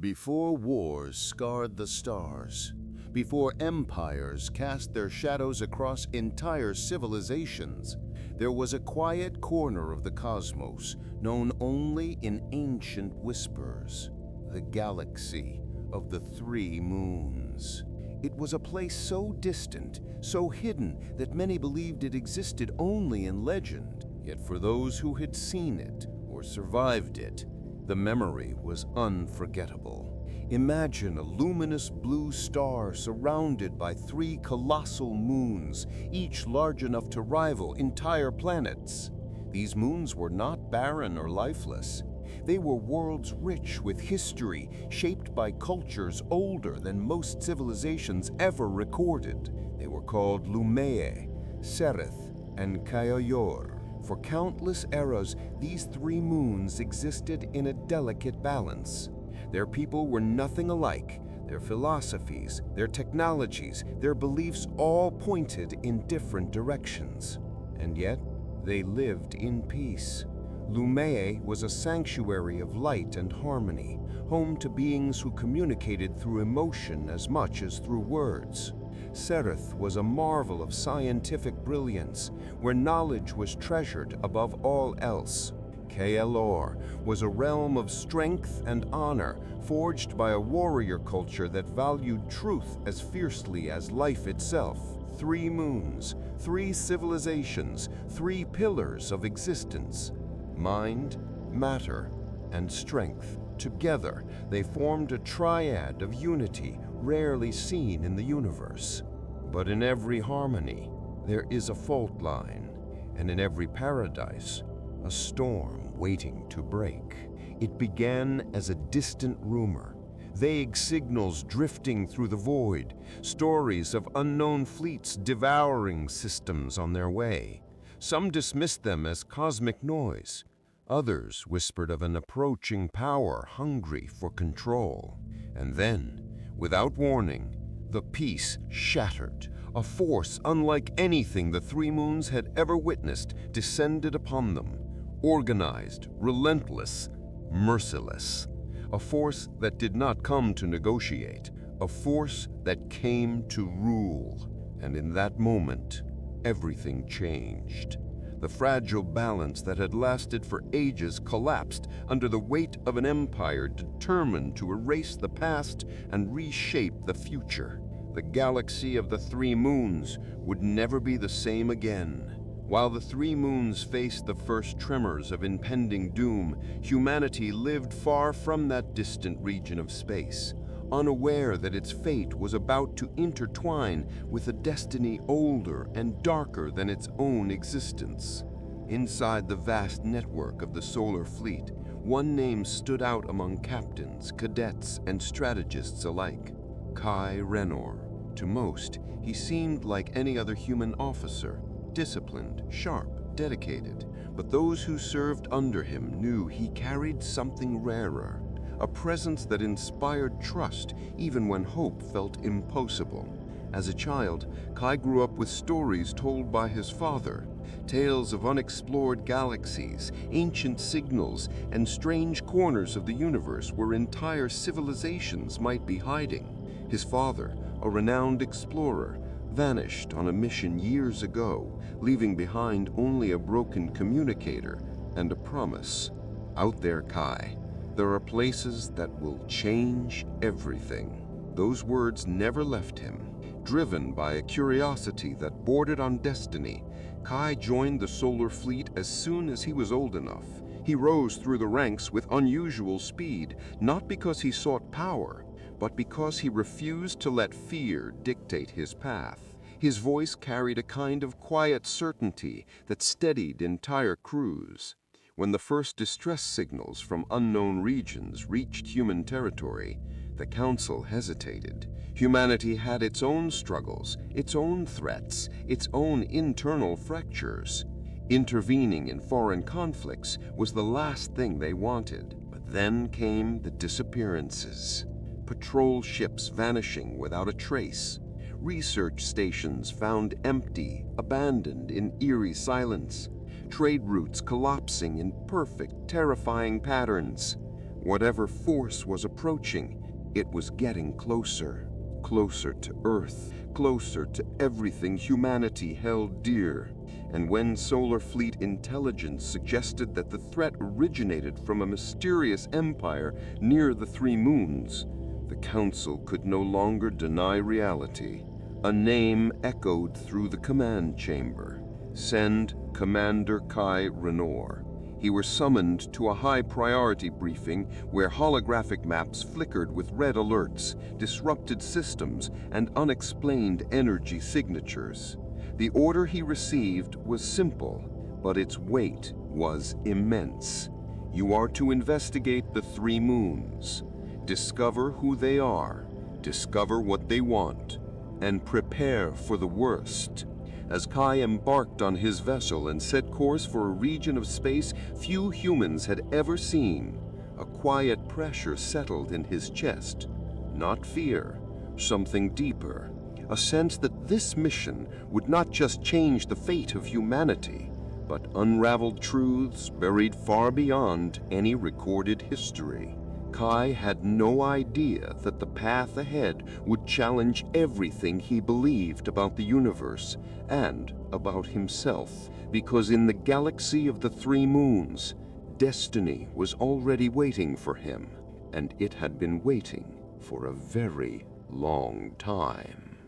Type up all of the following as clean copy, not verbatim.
Before wars scarred the stars, before empires cast their shadows across entire civilizations, there was a quiet corner of the cosmos known only in ancient whispers, the galaxy of the three moons. It was a place so distant, so hidden, that many believed it existed only in legend. Yet for those who had seen it or survived it, the memory was unforgettable. Imagine a luminous blue star surrounded by three colossal moons, each large enough to rival entire planets. These moons were not barren or lifeless. They were worlds rich with history, shaped by cultures older than most civilizations ever recorded. They were called Lumea, Sereth, and Kaioyor. For countless eras, these three moons existed in a delicate balance. Their people were nothing alike. Their philosophies, their technologies, their beliefs all pointed in different directions. And yet, they lived in peace. Lumea was a sanctuary of light and harmony, home to beings who communicated through emotion as much as through words. Sereth was a marvel of scientific brilliance, where knowledge was treasured above all else. Kaelor was a realm of strength and honor, forged by a warrior culture that valued truth as fiercely as life itself. Three moons, three civilizations, three pillars of existence. Mind, matter, and strength. Together, they formed a triad of unity rarely seen in the universe. But in every harmony, there is a fault line, and in every paradise, a storm waiting to break. It began as a distant rumor, vague signals drifting through the void, stories of unknown fleets devouring systems on their way. Some dismissed them as cosmic noise. Others whispered of an approaching power hungry for control. And then, without warning, the peace shattered. A force unlike anything the three moons had ever witnessed descended upon them. Organized, relentless, merciless. A force that did not come to negotiate. A force that came to rule. And in that moment, everything changed. The fragile balance that had lasted for ages collapsed under the weight of an empire determined to erase the past and reshape the future. The galaxy of the three moons would never be the same again. While the three moons faced the first tremors of impending doom, humanity lived far from that distant region of space, unaware that its fate was about to intertwine with a destiny older and darker than its own existence. Inside the vast network of the solar fleet, one name stood out among captains, cadets, and strategists alike: Kai Renor. To most, he seemed like any other human officer, disciplined, sharp, dedicated. But those who served under him knew he carried something rarer, a presence that inspired trust even when hope felt impossible. As a child, Kai grew up with stories told by his father, tales of unexplored galaxies, ancient signals, and strange corners of the universe where entire civilizations might be hiding. His father, a renowned explorer, vanished on a mission years ago, leaving behind only a broken communicator and a promise. Out there, Kai, there are places that will change everything. Those words never left him. Driven by a curiosity that bordered on destiny, Kai joined the solar fleet as soon as he was old enough. He rose through the ranks with unusual speed, not because he sought power, but because he refused to let fear dictate his path. His voice carried a kind of quiet certainty that steadied entire crews. When the first distress signals from unknown regions reached human territory, the Council hesitated. Humanity had its own struggles, its own threats, its own internal fractures. Intervening in foreign conflicts was the last thing they wanted. But then came the disappearances. Patrol ships vanishing without a trace. Research stations found empty, abandoned in eerie silence. Trade routes collapsing in perfect, terrifying patterns. Whatever force was approaching, it was getting closer, closer to Earth, closer to everything humanity held dear. And when Solar Fleet intelligence suggested that the threat originated from a mysterious empire near the Three Moons, the Council could no longer deny reality. A name echoed through the command chamber. Send Commander Kai Renor. He was summoned to a high-priority briefing where holographic maps flickered with red alerts, disrupted systems, and unexplained energy signatures. The order he received was simple, but its weight was immense. You are to investigate the Three Moons, discover who they are, discover what they want, and prepare for the worst. As Kai embarked on his vessel and set course for a region of space few humans had ever seen, a quiet pressure settled in his chest. Not fear, something deeper. A sense that this mission would not just change the fate of humanity, but unravel truths buried far beyond any recorded history. Kai had no idea that the path ahead would challenge everything he believed about the universe and about himself, because in the galaxy of the Three Moons, destiny was already waiting for him, and it had been waiting for a very long time.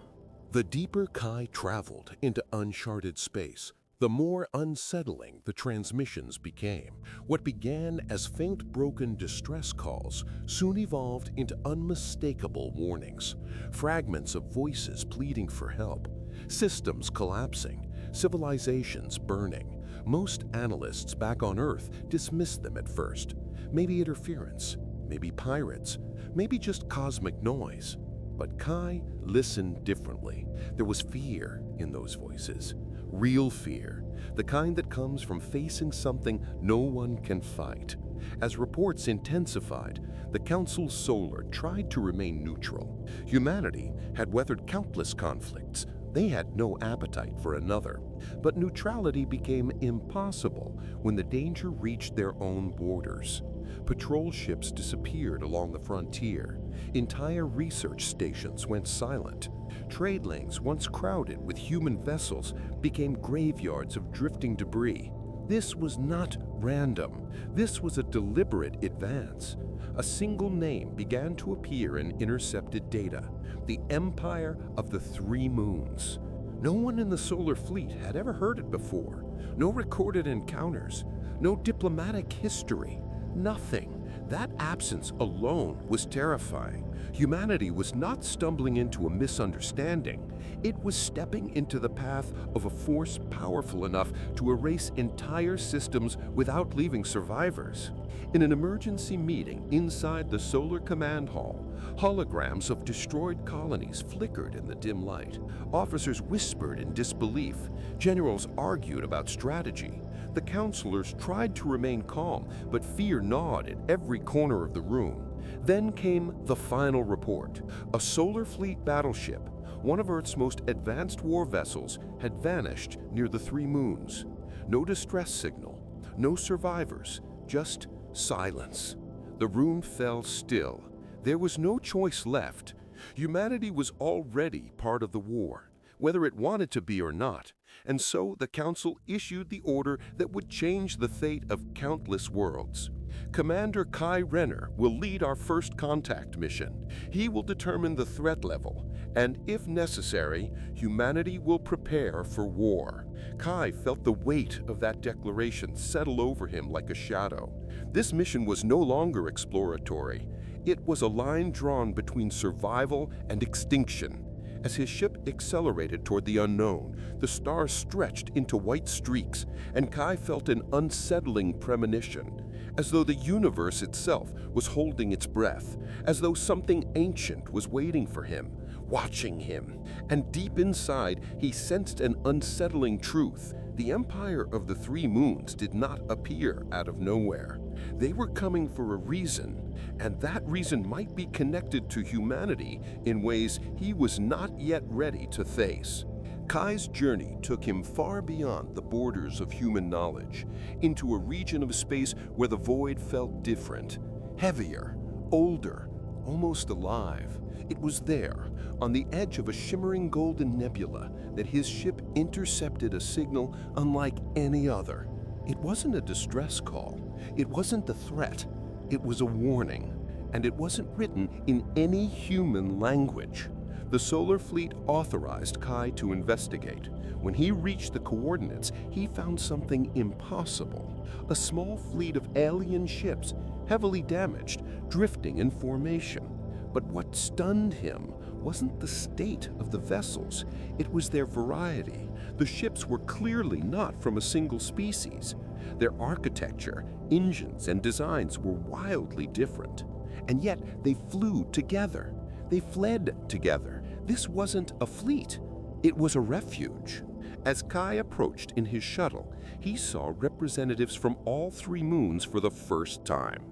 The deeper Kai traveled into uncharted space, the more unsettling the transmissions became. What began as faint broken distress calls soon evolved into unmistakable warnings. Fragments of voices pleading for help, systems collapsing, civilizations burning. Most analysts back on Earth dismissed them at first. Maybe interference, maybe pirates, maybe just cosmic noise. But Kai listened differently. There was fear in those voices. Real fear, the kind that comes from facing something no one can fight. As reports intensified, the Council Solar tried to remain neutral. Humanity had weathered countless conflicts. They had no appetite for another. But neutrality became impossible when the danger reached their own borders. Patrol ships disappeared along the frontier. Entire research stations went silent. Trade lanes, once crowded with human vessels, became graveyards of drifting debris. This was not random. This was a deliberate advance. A single name began to appear in intercepted data: the Empire of the Three Moons. No one in the Solar Fleet had ever heard it before. No recorded encounters, no diplomatic history, nothing. That absence alone was terrifying. Humanity was not stumbling into a misunderstanding. It was stepping into the path of a force powerful enough to erase entire systems without leaving survivors. In an emergency meeting inside the Solar Command Hall, holograms of destroyed colonies flickered in the dim light. Officers whispered in disbelief. Generals argued about strategy. The counselors tried to remain calm, but fear gnawed at every corner of the room. Then came the final report. A Solar Fleet battleship, one of Earth's most advanced war vessels, had vanished near the Three Moons. No distress signal, no survivors, just silence. The room fell still. There was no choice left. Humanity was already part of the war, whether it wanted to be or not. And so the Council issued the order that would change the fate of countless worlds. Commander Kai Renner will lead our first contact mission. He will determine the threat level, and if necessary, humanity will prepare for war. Kai felt the weight of that declaration settle over him like a shadow. This mission was no longer exploratory. It was a line drawn between survival and extinction. As his ship accelerated toward the unknown, the stars stretched into white streaks, and Kai felt an unsettling premonition, as though the universe itself was holding its breath, as though something ancient was waiting for him, watching him. And deep inside, he sensed an unsettling truth. The Empire of the Three Moons did not appear out of nowhere. They were coming for a reason, and that reason might be connected to humanity in ways he was not yet ready to face. Kai's journey took him far beyond the borders of human knowledge, into a region of space where the void felt different. heavier, older, almost alive. It was there, on the edge of a shimmering golden nebula, that his ship intercepted a signal unlike any other. It wasn't a distress call. It wasn't a threat. It was a warning, and it wasn't written in any human language. The Solar Fleet authorized Kai to investigate. When he reached the coordinates, he found something impossible. A small fleet of alien ships, heavily damaged, drifting in formation. But what stunned him wasn't the state of the vessels, it was their variety. The ships were clearly not from a single species. Their architecture, engines, and designs were wildly different. And yet they flew together. They fled together. This wasn't a fleet, it was a refuge. As Kai approached in his shuttle, he saw representatives from all three moons for the first time.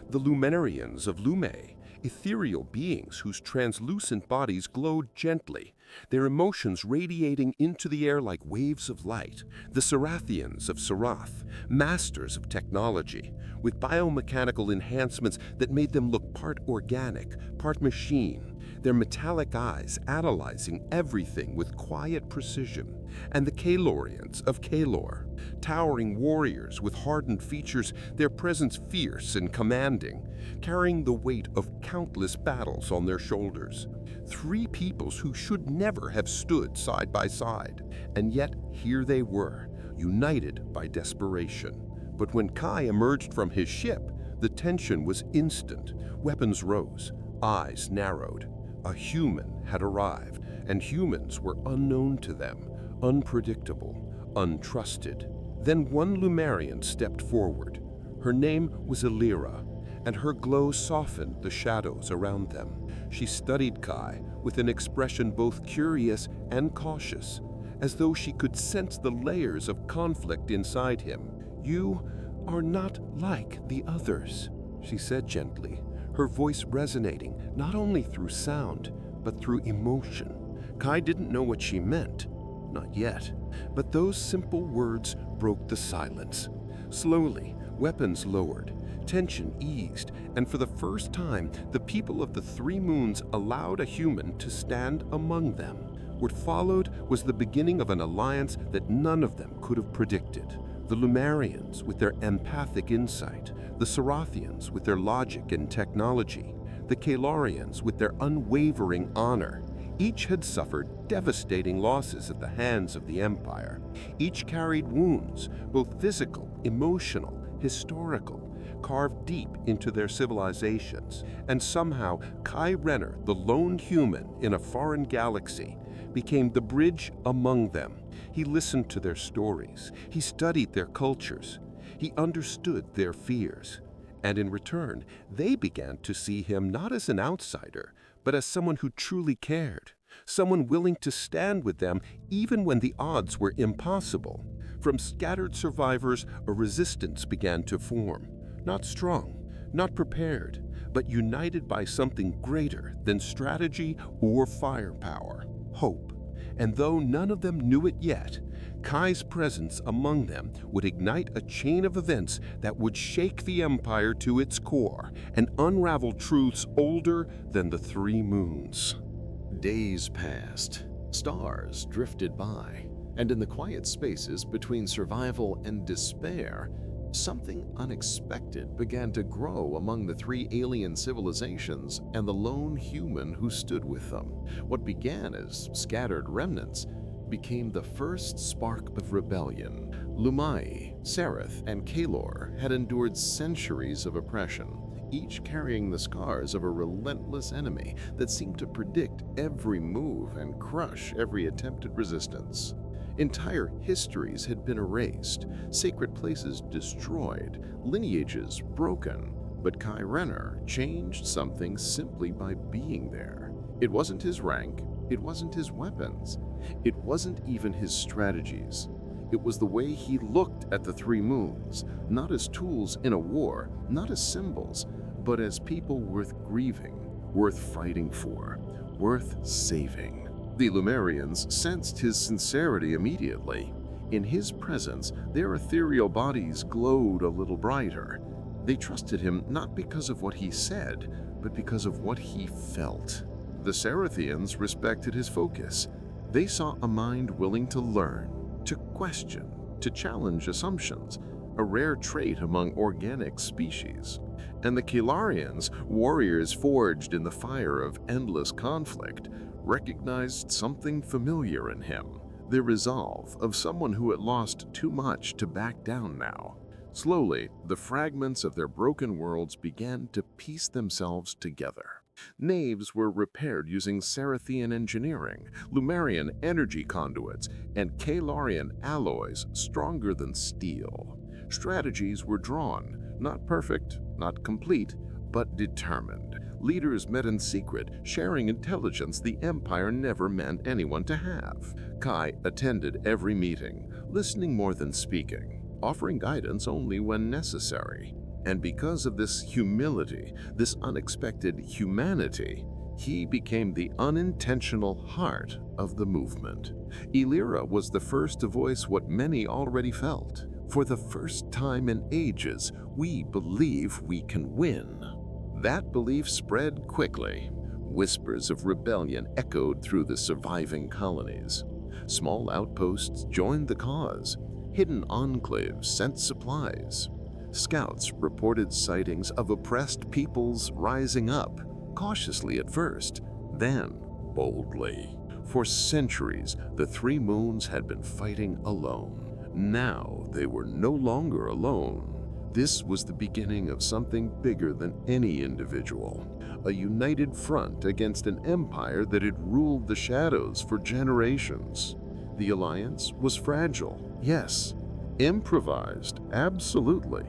The Luminarians of Lume, ethereal beings whose translucent bodies glowed gently, their emotions radiating into the air like waves of light. The Sarathians of Sarath, masters of technology, with biomechanical enhancements that made them look part organic, part machine, their metallic eyes analyzing everything with quiet precision. And the Kalorians of Kalor, towering warriors with hardened features, their presence fierce and commanding, carrying the weight of countless battles on their shoulders. Three peoples who should never have stood side by side, and yet here they were, united by desperation. But when Kai emerged from his ship, the tension was instant. Weapons rose, eyes narrowed. A human had arrived, and humans were unknown to them, unpredictable, untrusted. Then one Lumarian stepped forward. Her name was Illyra, and her glow softened the shadows around them. She studied Kai with an expression both curious and cautious, as though she could sense the layers of conflict inside him. "You are not like the others," she said gently, her voice resonating not only through sound, but through emotion. Kai didn't know what she meant, not yet, but those simple words broke the silence. Slowly, weapons lowered, tension eased, and for the first time, the people of the three moons allowed a human to stand among them. What followed was the beginning of an alliance that none of them could have predicted. The Lumarians with their empathic insight, the Sarathians with their logic and technology, the Kalorians with their unwavering honor. Each had suffered devastating losses at the hands of the Empire. Each carried wounds, both physical, emotional, historical, carved deep into their civilizations. And somehow, Kai Renner, the lone human in a foreign galaxy, became the bridge among them. He listened to their stories. He studied their cultures. He understood their fears. And in return, they began to see him not as an outsider, but as someone who truly cared, someone willing to stand with them even when the odds were impossible. From scattered survivors, a resistance began to form, not strong, not prepared, but united by something greater than strategy or firepower, hope. And though none of them knew it yet, Kai's presence among them would ignite a chain of events that would shake the Empire to its core and unravel truths older than the three moons. Days passed, stars drifted by, and in the quiet spaces between survival and despair, something unexpected began to grow among the three alien civilizations and the lone human who stood with them. What began as scattered remnants became the first spark of rebellion. Lumai, Sereth, and Kalor had endured centuries of oppression, each carrying the scars of a relentless enemy that seemed to predict every move and crush every attempted resistance. Entire histories had been erased, sacred places destroyed, lineages broken, but Kai Renner changed something simply by being there. It wasn't his rank, it wasn't his weapons, it wasn't even his strategies. It was the way he looked at the three moons, not as tools in a war, not as symbols, but as people worth grieving, worth fighting for, worth saving. The Lumarians sensed his sincerity immediately. In his presence, their ethereal bodies glowed a little brighter. They trusted him not because of what he said, but because of what he felt. The Cerathians respected his focus. They saw a mind willing to learn, to question, to challenge assumptions, a rare trait among organic species. And the Kelarians, warriors forged in the fire of endless conflict, recognized something familiar in him, the resolve of someone who had lost too much to back down now. Slowly, the fragments of their broken worlds began to piece themselves together. Naves were repaired using Cerathian engineering, Lumarian energy conduits, and Kelarian alloys stronger than steel. Strategies were drawn, not perfect, not complete, but determined. Leaders met in secret, sharing intelligence the Empire never meant anyone to have. Kai attended every meeting, listening more than speaking, offering guidance only when necessary. And because of this humility, this unexpected humanity, he became the unintentional heart of the movement. Illyra was the first to voice what many already felt. For the first time in ages, we believe we can win. That belief spread quickly. Whispers of rebellion echoed through the surviving colonies. Small outposts joined the cause. Hidden enclaves sent supplies. Scouts reported sightings of oppressed peoples rising up, cautiously at first, then boldly. For centuries, the Three Moons had been fighting alone. Now they were no longer alone. This was the beginning of something bigger than any individual, a united front against an empire that had ruled the shadows for generations. The alliance was fragile, yes, improvised, absolutely,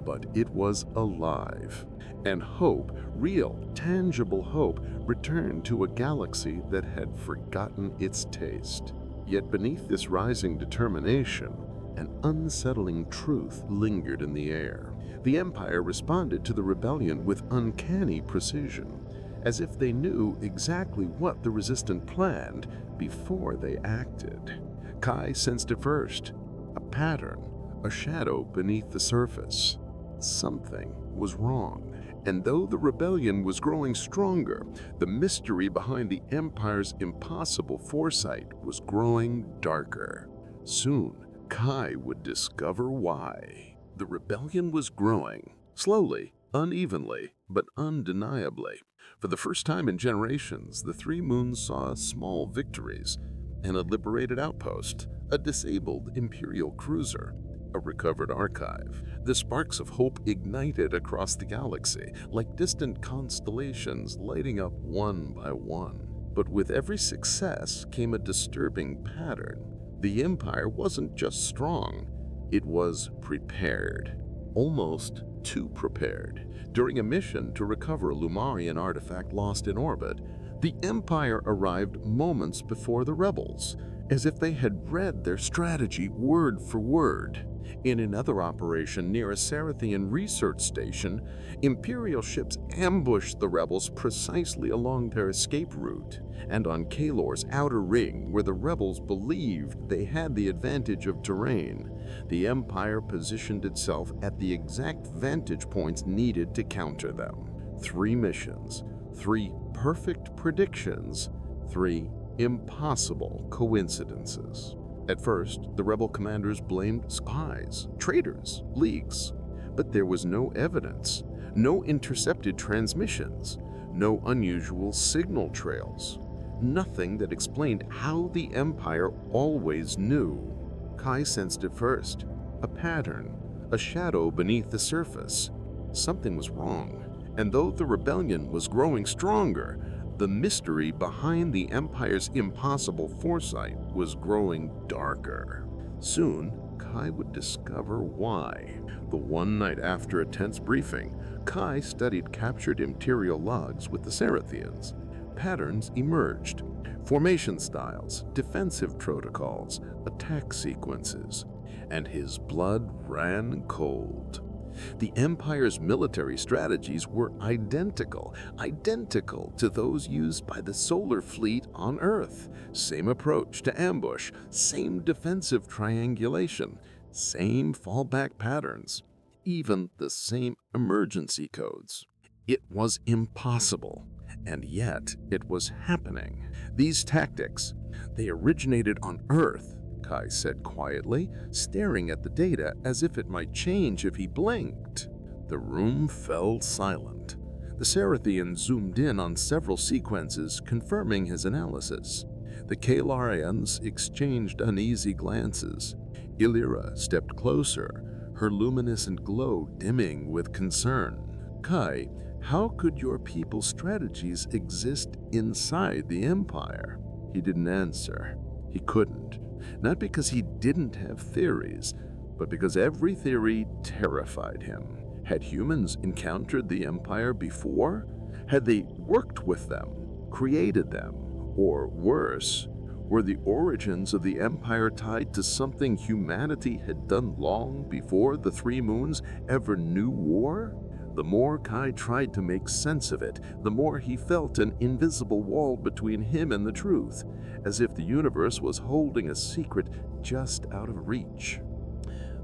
but it was alive. And hope, real, tangible hope, returned to a galaxy that had forgotten its taste. Yet beneath this rising determination, an unsettling truth lingered in the air. The Empire responded to the rebellion with uncanny precision, as if they knew exactly what the resistant planned before they acted. Kai sensed it first, a pattern, a shadow beneath the surface. Something was wrong. And though the rebellion was growing stronger, the mystery behind the Empire's impossible foresight was growing darker. Soon, Kai would discover why. The rebellion was growing, slowly, unevenly, but undeniably. For the first time in generations, the Three Moons saw small victories: a liberated outpost, a disabled Imperial cruiser, a recovered archive. The sparks of hope ignited across the galaxy, like distant constellations lighting up one by one. But with every success came a disturbing pattern. The Empire wasn't just strong, it was prepared. Almost too prepared. During a mission to recover a Lumarian artifact lost in orbit, the Empire arrived moments before the rebels, as if they had read their strategy word for word. In another operation near a Cerathian research station, Imperial ships ambushed the rebels precisely along their escape route. And on Kalor's outer ring, where the rebels believed they had the advantage of terrain, the Empire positioned itself at the exact vantage points needed to counter them. 3 missions, 3 perfect predictions, 3 impossible coincidences. At first, the rebel commanders blamed spies, traitors, leaks. But there was no evidence, no intercepted transmissions, no unusual signal trails, nothing that explained how the Empire always knew. Kai sensed it first, a pattern, a shadow beneath the surface. Something was wrong, and though the rebellion was growing stronger, the mystery behind the Empire's impossible foresight was growing darker. Soon, Kai would discover why. The one night after a tense briefing, Kai studied captured Imperial logs with the Cerathians. Patterns emerged: formation styles, defensive protocols, attack sequences, and his blood ran cold. The Empire's military strategies were identical to those used by the Solar Fleet on Earth. Same approach to ambush, same defensive triangulation, same fallback patterns. even the same emergency codes. It was impossible, and yet it was happening. These tactics, they originated on Earth, Kai said quietly, staring at the data as if it might change if he blinked. The room fell silent. The Cerathian zoomed in on several sequences, confirming his analysis. The Kalarians exchanged uneasy glances. Illyra stepped closer, her luminescent glow dimming with concern. Kai, how could your people's strategies exist inside the Empire? He didn't answer. He couldn't. Not because he didn't have theories, but because every theory terrified him. Had humans encountered the Empire before? Had they worked with them, created them? Or worse, were the origins of the Empire tied to something humanity had done long before the Three Moons ever knew war? The more Kai tried to make sense of it, the more he felt an invisible wall between him and the truth, as if the universe was holding a secret just out of reach.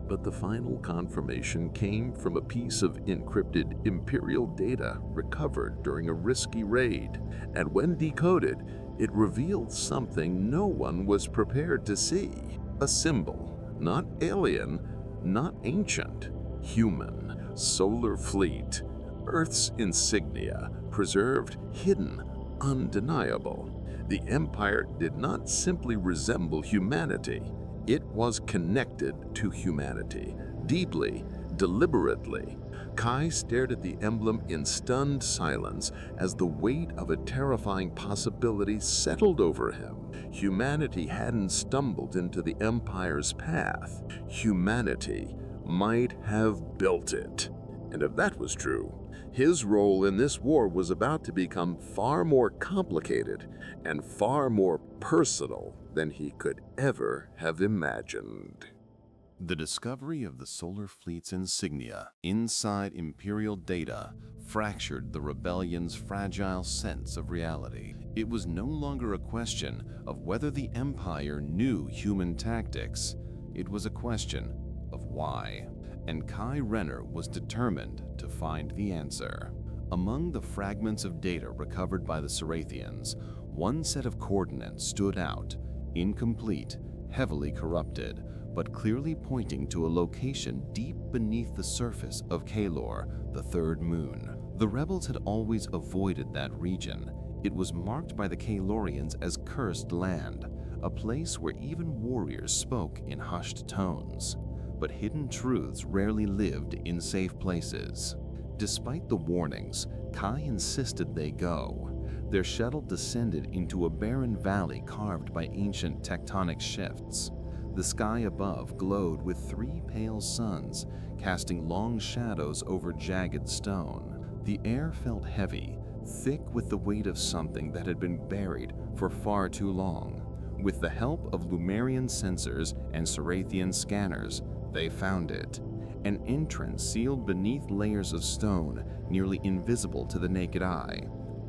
But the final confirmation came from a piece of encrypted Imperial data recovered during a risky raid, and when decoded, it revealed something no one was prepared to see. A symbol, not alien, not ancient, human, solar fleet, Earth's insignia, preserved, hidden, undeniable. The Empire did not simply resemble humanity. It was connected to humanity, deeply, deliberately. Kai stared at the emblem in stunned silence as the weight of a terrifying possibility settled over him. Humanity hadn't stumbled into the Empire's path. Humanity might have built it. And if that was true, his role in this war was about to become far more complicated and far more personal than he could ever have imagined. The discovery of the Solar Fleet's insignia inside Imperial data fractured the rebellion's fragile sense of reality. It was no longer a question of whether the Empire knew human tactics. It was a question of why. And Kai Renner was determined to find the answer. Among the fragments of data recovered by the Cerathians, one set of coordinates stood out, incomplete, heavily corrupted, but clearly pointing to a location deep beneath the surface of Kalor, the third moon. The rebels had always avoided that region. It was marked by the Kalorians as cursed land, a place where even warriors spoke in hushed tones. But hidden truths rarely lived in safe places. Despite the warnings, Kai insisted they go. Their shuttle descended into a barren valley carved by ancient tectonic shifts. The sky above glowed with three pale suns, casting long shadows over jagged stone. The air felt heavy, thick with the weight of something that had been buried for far too long. With the help of Lumerian sensors and Cerathian scanners, they found it. An entrance sealed beneath layers of stone, nearly invisible to the naked eye.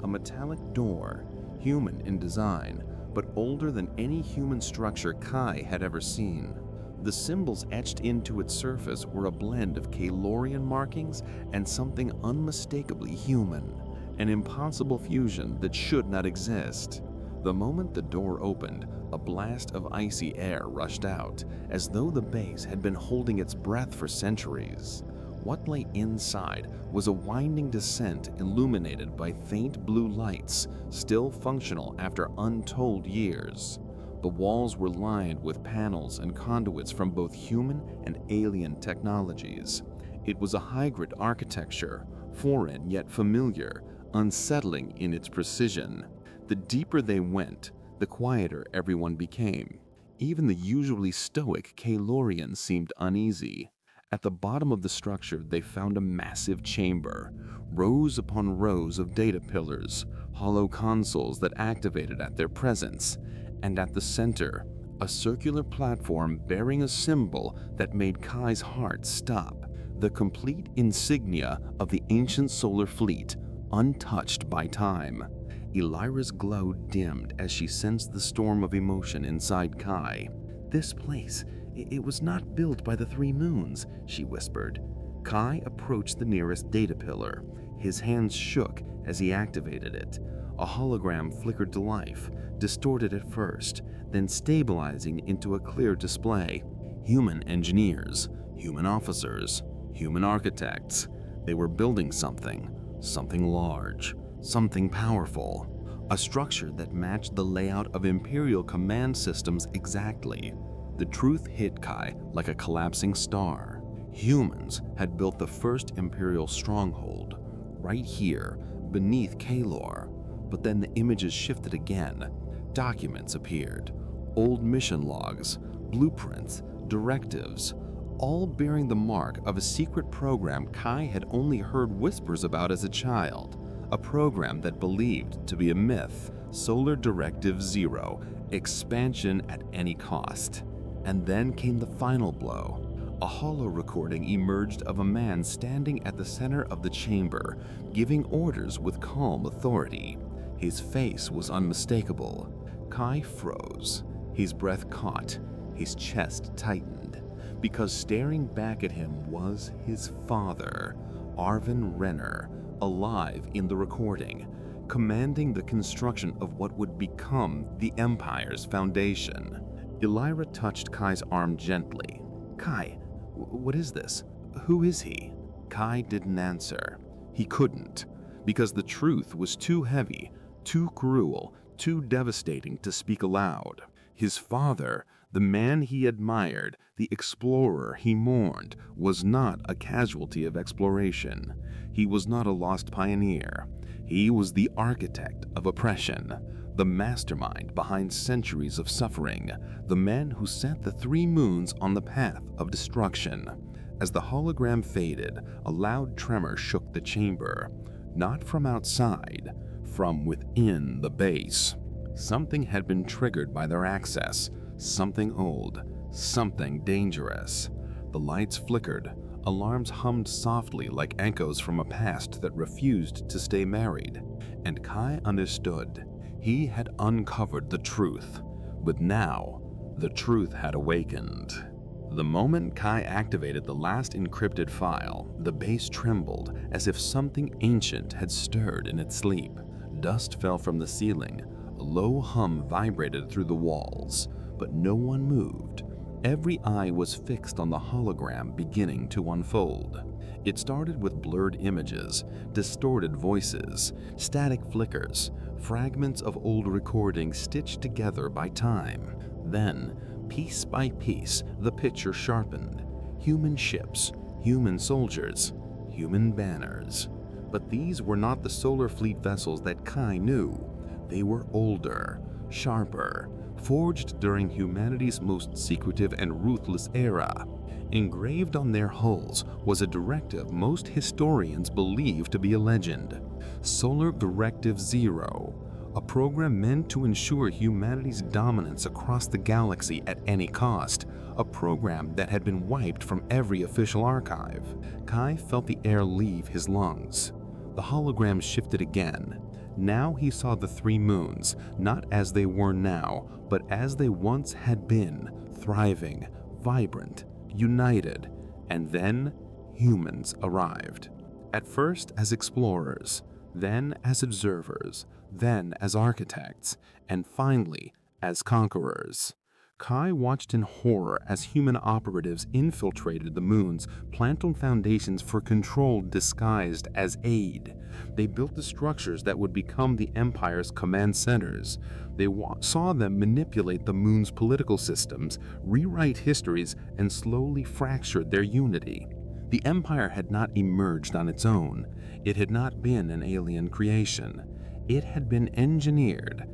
A metallic door, human in design, but older than any human structure Kai had ever seen. The symbols etched into its surface were a blend of Kalorian markings and something unmistakably human, an impossible fusion that should not exist. The moment the door opened, a blast of icy air rushed out, as though the base had been holding its breath for centuries. What lay inside was a winding descent illuminated by faint blue lights, still functional after untold years. The walls were lined with panels and conduits from both human and alien technologies. It was a hybrid architecture, foreign yet familiar, unsettling in its precision. The deeper they went, the quieter everyone became. Even the usually stoic Kalorians seemed uneasy. At the bottom of the structure, they found a massive chamber, rows upon rows of data pillars, hollow consoles that activated at their presence, and at the center, a circular platform bearing a symbol that made Kai's heart stop, the complete insignia of the ancient solar fleet, untouched by time. Illyra's glow dimmed as she sensed the storm of emotion inside Kai. This place, it was not built by the Three Moons, she whispered. Kai approached the nearest data pillar. His hands shook as he activated it. A hologram flickered to life, distorted at first, then stabilizing into a clear display. Human engineers, human officers, human architects. They were building something large, something powerful. A structure that matched the layout of Imperial command systems exactly. The truth hit Kai like a collapsing star. Humans had built the first Imperial stronghold, right here, beneath Kalor. But then the images shifted again. Documents appeared. Old mission logs, blueprints, directives, all bearing the mark of a secret program Kai had only heard whispers about as a child. A program that believed to be a myth. Solar Directive Zero, expansion at any cost. And then came the final blow. A holo recording emerged of a man standing at the center of the chamber, giving orders with calm authority. His face was unmistakable. Kai froze. His breath caught. His chest tightened. Because staring back at him was his father, Arvin Renner, alive in the recording, commanding the construction of what would become the Empire's foundation. Elira touched Kai's arm gently. "Kai, what is this? Who is he?" Kai didn't answer. He couldn't, because the truth was too heavy, too cruel, too devastating to speak aloud. His father, the man he admired, the explorer he mourned, was not a casualty of exploration. He was not a lost pioneer. He was the architect of oppression, the mastermind behind centuries of suffering, the man who set the 3 moons on the path of destruction. As the hologram faded, a loud tremor shook the chamber, not from outside, from within the base. Something had been triggered by their access, something old, something dangerous. The lights flickered, alarms hummed softly like echoes from a past that refused to stay married. And Kai understood. He had uncovered the truth, but now the truth had awakened. The moment Kai activated the last encrypted file, the base trembled as if something ancient had stirred in its sleep. Dust fell from the ceiling. A low hum vibrated through the walls, but no one moved. Every eye was fixed on the hologram beginning to unfold. It started with blurred images, distorted voices, static flickers, fragments of old recordings stitched together by time. Then, piece by piece, the picture sharpened. Human ships, human soldiers, human banners. But these were not the Solar Fleet vessels that Kai knew. They were older, sharper, forged during humanity's most secretive and ruthless era. Engraved on their hulls was a directive most historians believe to be a legend. Solar Directive Zero, a program meant to ensure humanity's dominance across the galaxy at any cost, a program that had been wiped from every official archive. Kai felt the air leave his lungs. The hologram shifted again. Now he saw the 3 moons, not as they were now, but as they once had been, thriving, vibrant, united. And then humans arrived. At first as explorers, then as observers, then as architects, and finally as conquerors. Kai watched in horror as human operatives infiltrated the moons, planted foundations for control disguised as aid. They built the structures that would become the Empire's command centers. They saw them manipulate the moon's political systems, rewrite histories, and slowly fractured their unity. The Empire had not emerged on its own. It had not been an alien creation. It had been engineered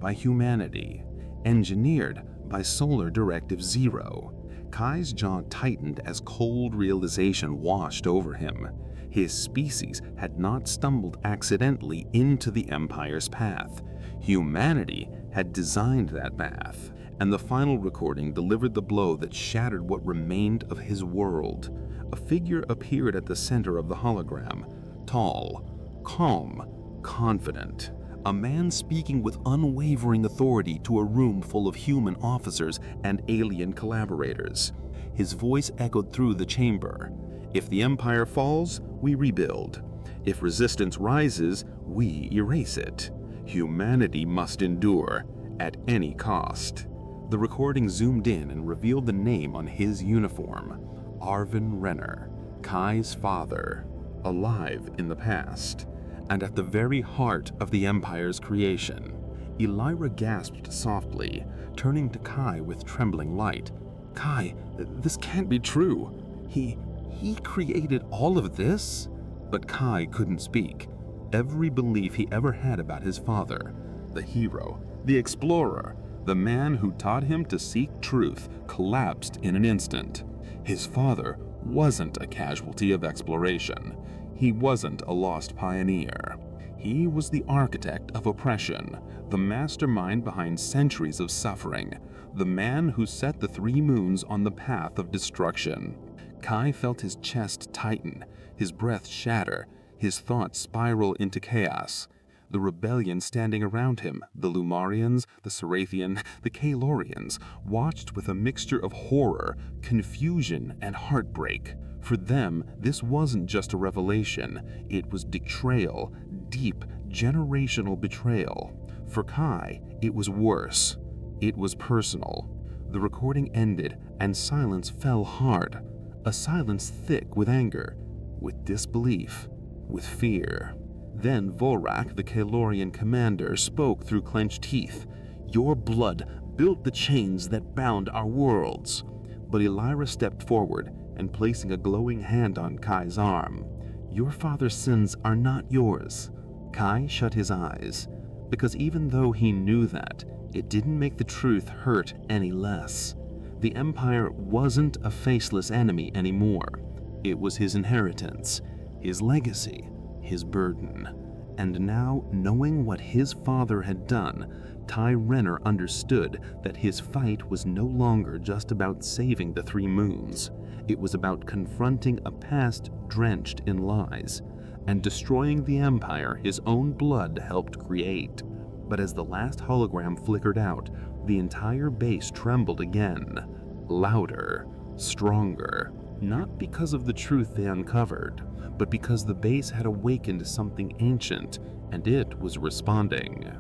by humanity. Engineered by Solar Directive Zero. Kai's jaw tightened as cold realization washed over him. His species had not stumbled accidentally into the Empire's path. Humanity had designed that path, and the final recording delivered the blow that shattered what remained of his world. A figure appeared at the center of the hologram, tall, calm, confident. A man speaking with unwavering authority to a room full of human officers and alien collaborators. His voice echoed through the chamber. If the Empire falls, we rebuild. If resistance rises, we erase it. Humanity must endure, at any cost. The recording zoomed in and revealed the name on his uniform. Arvin Renner, Kai's father, alive in the past, and at the very heart of the Empire's creation. Elira gasped softly, turning to Kai with trembling light. Kai, this can't be true. He created all of this? But Kai couldn't speak. Every belief he ever had about his father, the hero, the explorer, the man who taught him to seek truth, collapsed in an instant. His father wasn't a casualty of exploration. He wasn't a lost pioneer. He was the architect of oppression, the mastermind behind centuries of suffering, the man who set the three moons on the path of destruction. Kai felt his chest tighten, his breath shatter, his thoughts spiral into chaos. The rebellion standing around him, the Lumarians, the Sarathian, the Kaelorians, watched with a mixture of horror, confusion, and heartbreak. For them, this wasn't just a revelation, it was betrayal, deep, generational betrayal. For Kai, it was worse. It was personal. The recording ended, and silence fell hard. A silence thick with anger, with disbelief, with fear. Then Volrak, the Kaelorian commander, spoke through clenched teeth. Your blood built the chains that bound our worlds. But Elira stepped forward and placing a glowing hand on Kai's arm. Your father's sins are not yours. Kai shut his eyes, because even though he knew that, it didn't make the truth hurt any less. The Empire wasn't a faceless enemy anymore. It was his inheritance, his legacy, his burden. And now, knowing what his father had done, Ty Renner understood that his fight was no longer just about saving the three moons. It was about confronting a past drenched in lies and destroying the Empire his own blood helped create. But as the last hologram flickered out, the entire base trembled again. Louder, stronger, not because of the truth they uncovered, but because the base had awakened something ancient, and it was responding.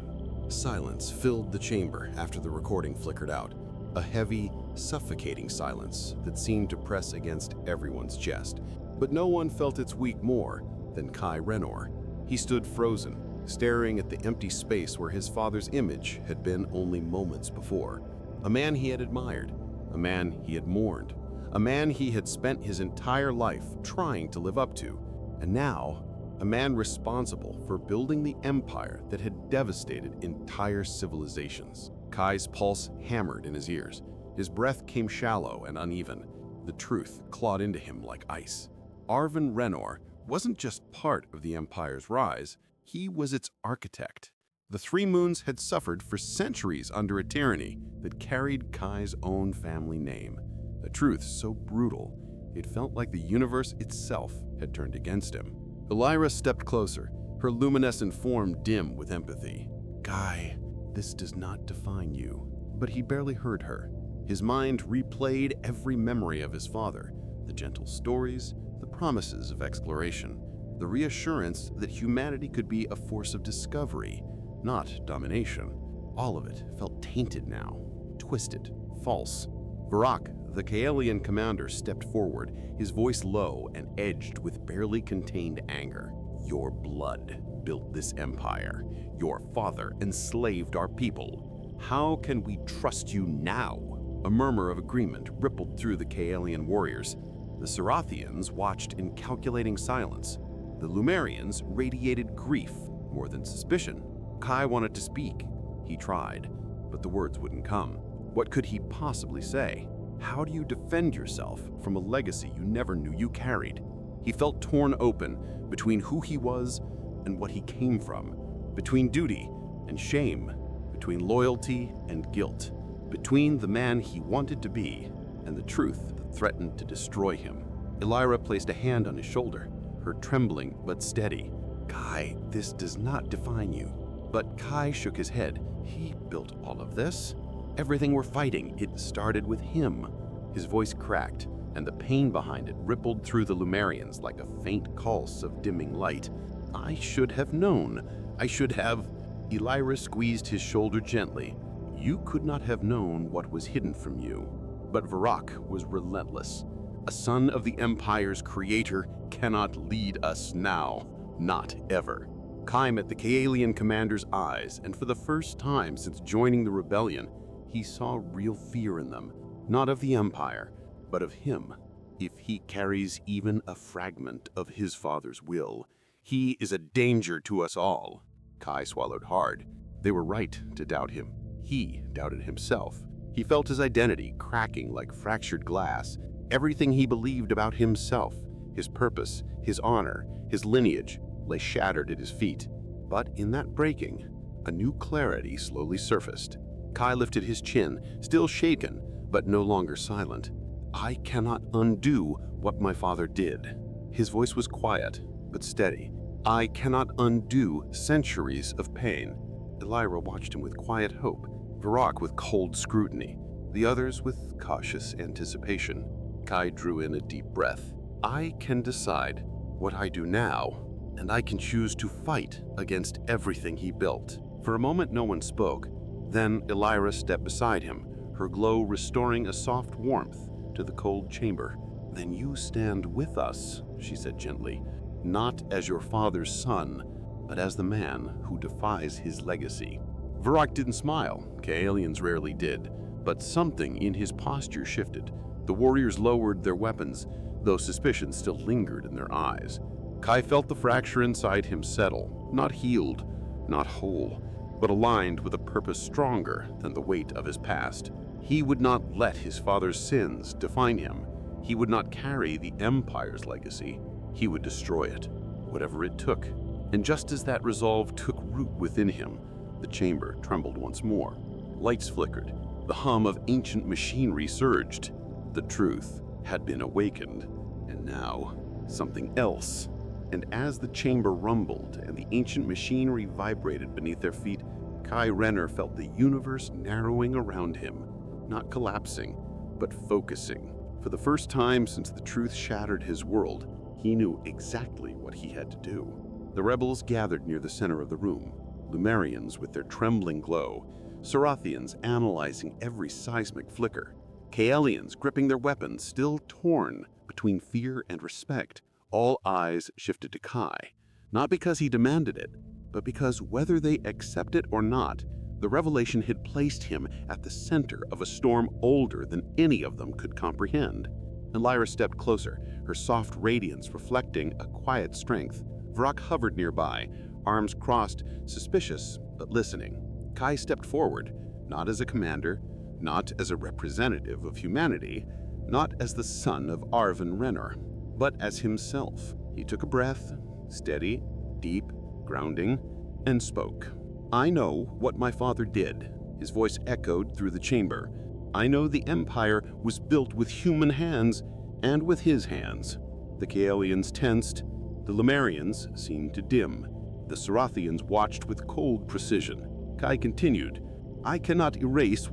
Silence filled the chamber after the recording flickered out, a heavy, suffocating silence that seemed to press against everyone's chest. But no one felt its weight more than Kai Renor. He stood frozen, staring at the empty space where his father's image had been only moments before. A man he had admired, a man he had mourned, a man he had spent his entire life trying to live up to, and now, a man responsible for building the empire that had devastated entire civilizations. Kai's pulse hammered in his ears. His breath came shallow and uneven. The truth clawed into him like ice. Arvin Renor wasn't just part of the empire's rise, he was its architect. The Three Moons had suffered for centuries under a tyranny that carried Kai's own family name. A truth so brutal, it felt like the universe itself had turned against him. Elira stepped closer, her luminescent form dim with empathy. Kai, this does not define you. But he barely heard her. His mind replayed every memory of his father, the gentle stories, the promises of exploration, the reassurance that humanity could be a force of discovery, not domination. All of it felt tainted now, twisted, false. Varak, the Kaelian commander, stepped forward, his voice low and edged with barely contained anger. Your blood built this empire. Your father enslaved our people. How can we trust you now? A murmur of agreement rippled through the Kaelian warriors. The Sarathians watched in calculating silence. The Lumarians radiated grief more than suspicion. Kai wanted to speak. He tried, but the words wouldn't come. What could he possibly say? How do you defend yourself from a legacy you never knew you carried? He felt torn open between who he was and what he came from, between duty and shame, between loyalty and guilt, between the man he wanted to be and the truth that threatened to destroy him. Elira placed a hand on his shoulder, her trembling but steady. Kai, this does not define you. But Kai shook his head. He built all of this. Everything we're fighting, it started with him. His voice cracked, and the pain behind it rippled through the Lumerians like a faint pulse of dimming light. I should have known. I should have... Elira squeezed his shoulder gently. You could not have known what was hidden from you. But Varrock was relentless. A son of the Empire's creator cannot lead us now. Not ever. Kai met the Kaelian commander's eyes, and for the first time since joining the rebellion, he saw real fear in them. Not of the Empire, but of him. If he carries even a fragment of his father's will, he is a danger to us all. Kai swallowed hard. They were right to doubt him. He doubted himself. He felt his identity cracking like fractured glass. Everything he believed about himself, his purpose, his honor, his lineage, lay shattered at his feet. But in that breaking, a new clarity slowly surfaced. Kai lifted his chin, still shaken, but no longer silent. I cannot undo what my father did. His voice was quiet, but steady. I cannot undo centuries of pain. Elira watched him with quiet hope, Varrock with cold scrutiny, the others with cautious anticipation. Kai drew in a deep breath. I can decide what I do now, and I can choose to fight against everything he built. For a moment no one spoke. Then Elira stepped beside him, her glow restoring a soft warmth to the cold chamber. Then you stand with us, she said gently, not as your father's son, but as the man who defies his legacy. Varrock didn't smile, Kaelians rarely did, but something in his posture shifted. The warriors lowered their weapons, though suspicion still lingered in their eyes. Kai felt the fracture inside him settle, not healed, not whole, but aligned with a purpose stronger than the weight of his past. He would not let his father's sins define him. He would not carry the Empire's legacy. He would destroy it, whatever it took. And just as that resolve took root within him, the chamber trembled once more. Lights flickered. The hum of ancient machinery surged. The truth had been awakened, and now something else. And as the chamber rumbled and the ancient machinery vibrated beneath their feet, Kai Renner felt the universe narrowing around him, not collapsing, but focusing. For the first time since the truth shattered his world, he knew exactly what he had to do. The rebels gathered near the center of the room, Lumerians with their trembling glow, Sarathians analyzing every seismic flicker, Kaelians gripping their weapons, still torn between fear and respect. All eyes shifted to Kai, not because he demanded it, but because whether they accept it or not, the revelation had placed him at the center of a storm older than any of them could comprehend. Elira stepped closer, her soft radiance reflecting a quiet strength. Varrock hovered nearby, arms crossed, suspicious but listening. Kai stepped forward, not as a commander, not as a representative of humanity, not as the son of Arvin Renner, but as himself. He took a breath, steady, deep, grounding, and spoke. I know what my father did. His voice echoed through the chamber. I know the Empire was built with human hands and with his hands. The Kaelians tensed. The Lumerians seemed to dim. The Sarathians watched with cold precision. Kai continued, I cannot erase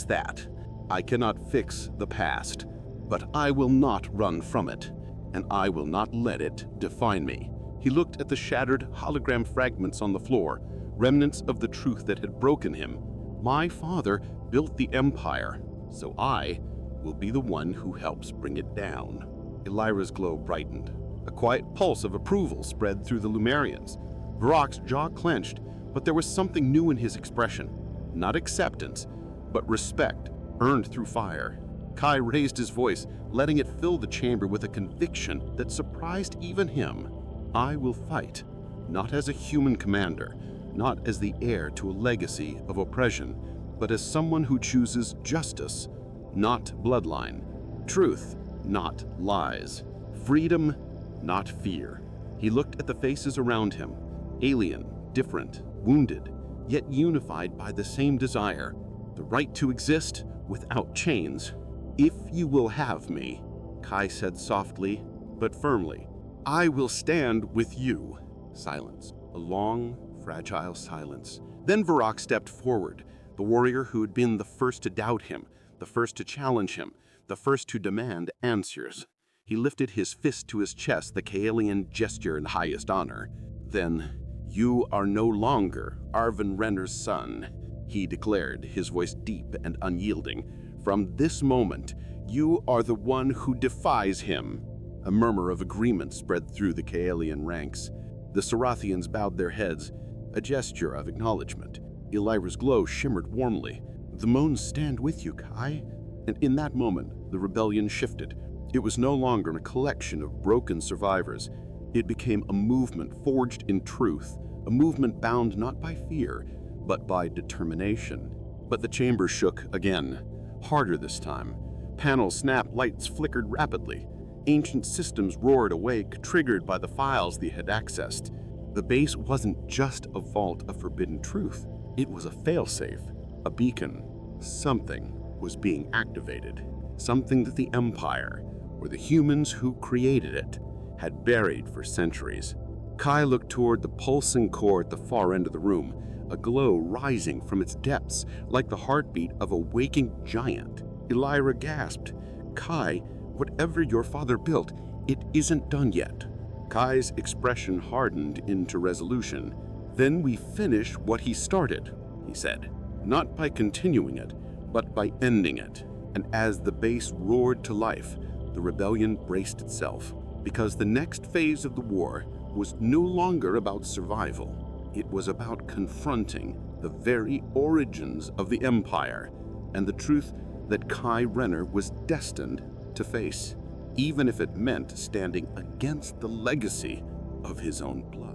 that. I cannot fix the past. But I will not run from it, and I will not let it define me. He looked at the shattered hologram fragments on the floor, remnants of the truth that had broken him. My father built the Empire, so I will be the one who helps bring it down. Elira's glow brightened. A quiet pulse of approval spread through the Lumerians. Varrock's jaw clenched, but there was something new in his expression. Not acceptance, but respect, earned through fire. Kai raised his voice, letting it fill the chamber with a conviction that surprised even him. I will fight, not as a human commander, not as the heir to a legacy of oppression, but as someone who chooses justice, not bloodline, truth, not lies, freedom, not fear. He looked at the faces around him, alien, different, wounded, yet unified by the same desire, the right to exist without chains. If you will have me, Kai said softly, but firmly, I will stand with you. Silence. A long, fragile silence. Then Varrock stepped forward, the warrior who had been the first to doubt him, the first to challenge him, the first to demand answers. He lifted his fist to his chest, the Kaelian gesture in highest honor. Then, "You are no longer Arvin Renner's son," he declared, his voice deep and unyielding. "From this moment, you are the one who defies him." A murmur of agreement spread through the Kaelian ranks. The Sarathians bowed their heads, a gesture of acknowledgement. Elira's glow shimmered warmly. "The Moans stand with you, Kai." And in that moment, the rebellion shifted. It was no longer a collection of broken survivors. It became a movement forged in truth, a movement bound not by fear, but by determination. But the chamber shook again, harder this time. Panels snapped, lights flickered rapidly. Ancient systems roared awake, triggered by the files they had accessed. The base wasn't just a vault of forbidden truth. It was a failsafe, a beacon. Something was being activated. Something that the Empire, or the humans who created it, had buried for centuries. Kai looked toward the pulsing core at the far end of the room, a glow rising from its depths like the heartbeat of a waking giant. Elira gasped, "Kai, whatever your father built, it isn't done yet." Kai's expression hardened into resolution. "Then we finish what he started," he said. "Not by continuing it, but by ending it." And as the base roared to life, the rebellion braced itself, because the next phase of the war was no longer about survival. It was about confronting the very origins of the Empire and the truth that Kai Renner was destined to face, even if it meant standing against the legacy of his own blood.